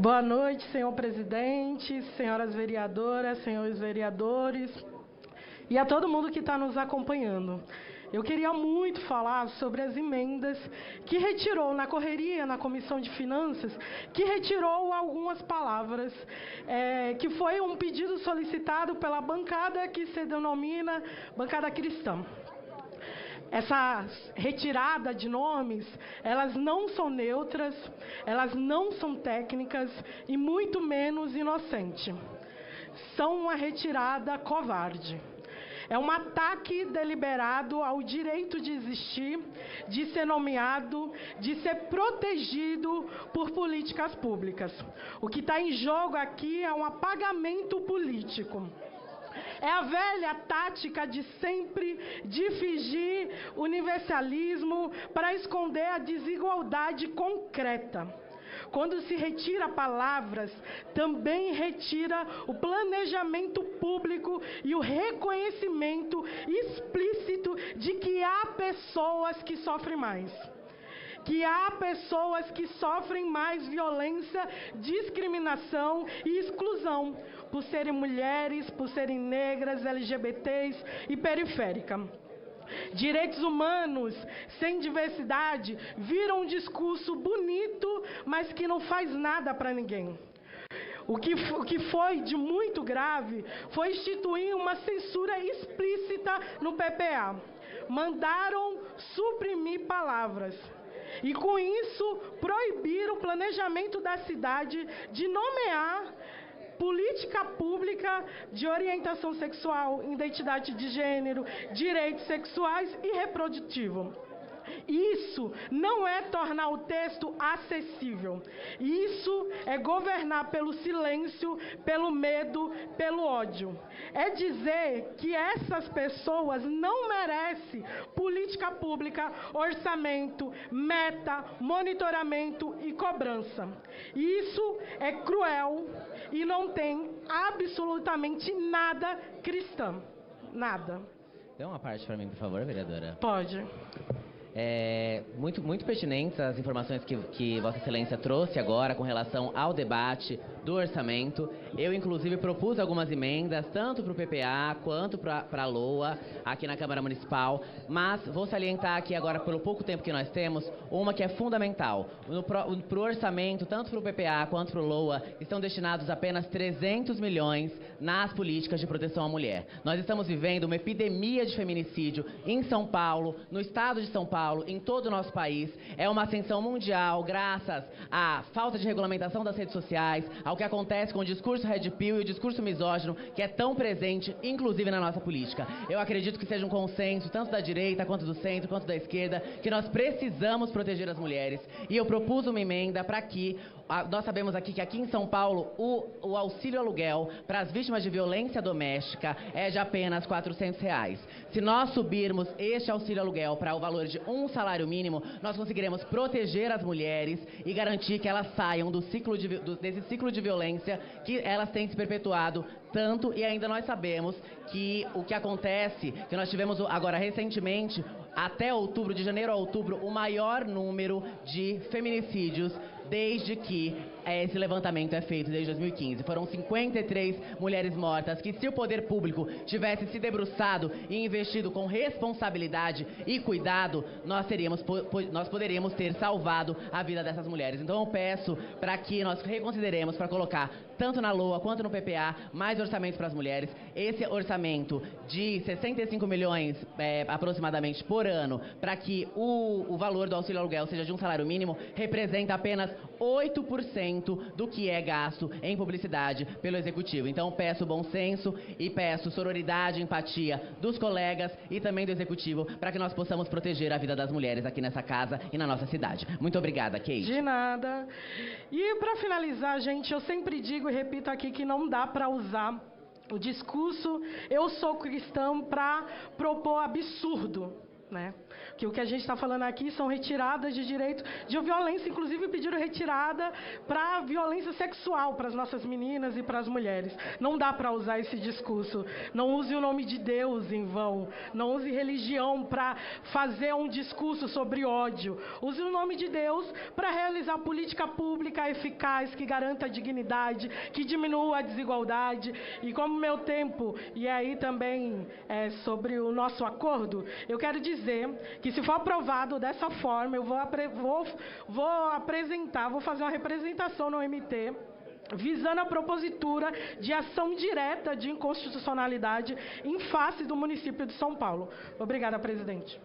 Boa noite, senhor presidente, senhoras vereadoras, senhores vereadores e a todo mundo que está nos acompanhando. Eu queria muito falar sobre as emendas que retirou na correria, na Comissão de Finanças, que retirou algumas palavras, que foi um pedido solicitado pela bancada que se denomina bancada cristã. Essa retirada de nomes, elas não são neutras, elas não são técnicas e muito menos inocente. São uma retirada covarde. É um ataque deliberado ao direito de existir, de ser nomeado, de ser protegido por políticas públicas. O que está em jogo aqui é um apagamento político. É a velha tática de sempre de fingir universalismo para esconder a desigualdade concreta. Quando se retira palavras, também retira o planejamento público e o reconhecimento explícito de que há pessoas que sofrem mais. Que há pessoas que sofrem mais violência, discriminação e exclusão, por serem mulheres, por serem negras, LGBTs e periféricas. Direitos humanos sem diversidade viram um discurso bonito, mas que não faz nada para ninguém. O que foi de muito grave foi instituir uma censura explícita no PPA. Mandaram suprimir palavras. E com isso proibir o planejamento da cidade de nomear política pública de orientação sexual, identidade de gênero, direitos sexuais e reprodutivos. Isso não é tornar o texto acessível. Isso é governar pelo silêncio, pelo medo, pelo ódio. É dizer que essas pessoas não merecem política pública, orçamento, meta, monitoramento e cobrança. Isso é cruel e não tem absolutamente nada cristão. Nada. Dê uma parte para mim, por favor, vereadora. Pode. Muito pertinentes as informações que Vossa Excelência trouxe agora com relação ao debate do orçamento. Eu, inclusive, propus algumas emendas, tanto para o PPA quanto para a LOA, aqui na Câmara Municipal, mas vou salientar aqui agora, pelo pouco tempo que nós temos, uma que é fundamental. Para o orçamento, tanto para o PPA quanto para o LOA, estão destinados apenas 300 milhões nas políticas de proteção à mulher. Nós estamos vivendo uma epidemia de feminicídio em São Paulo, no estado de São Paulo, em todo o nosso país. É uma ascensão mundial graças à falta de regulamentação das redes sociais, ao que acontece com o discurso red pill e o discurso misógino, que é tão presente, inclusive na nossa política. Eu acredito que seja um consenso, tanto da direita, quanto do centro, quanto da esquerda, que nós precisamos proteger as mulheres. E eu propus uma emenda para que, nós sabemos aqui que aqui em São Paulo, o auxílio aluguel para as vítimas de violência doméstica é de apenas R$400. Se nós subirmos este auxílio aluguel para o valor de um salário mínimo, nós conseguiremos proteger as mulheres e garantir que elas saiam desse ciclo de violência que elas têm se perpetuado tanto, e ainda nós sabemos que o que acontece, que nós tivemos agora recentemente, até outubro, de janeiro a outubro, o maior número de feminicídios desde que esse levantamento é feito, desde 2015. Foram 53 mulheres mortas, que se o poder público tivesse se debruçado e investido com responsabilidade e cuidado, nós poderíamos ter salvado a vida dessas mulheres. Então eu peço para que nós reconsideremos para colocar, tanto na LOA quanto no PPA, mais orçamentos para as mulheres. Esse orçamento de 65 milhões aproximadamente por ano, para que o valor do auxílio aluguel seja de um salário mínimo, representa apenas 8% do que é gasto em publicidade pelo Executivo. Então peço bom senso e peço sororidade e empatia dos colegas e também do Executivo para que nós possamos proteger a vida das mulheres aqui nessa casa e na nossa cidade. Muito obrigada, Kate. De nada. E para finalizar, gente, eu sempre digo e repito aqui que não dá para usar o discurso "eu sou cristão" para propor absurdo, né? que o que a gente está falando aqui são retiradas de direito de violência, inclusive pediram retirada para violência sexual para as nossas meninas e para as mulheres. Não dá para usar esse discurso. Não use o nome de Deus em vão. Não use religião para fazer um discurso sobre ódio. Use o nome de Deus para realizar política pública eficaz que garanta a dignidade, que diminua a desigualdade. E como meu tempo, e aí também sobre o nosso acordo, eu quero dizer que se for aprovado dessa forma, eu vou apresentar, vou fazer uma representação no MT, visando a propositura de ação direta de inconstitucionalidade em face do município de São Paulo. Obrigada, presidente.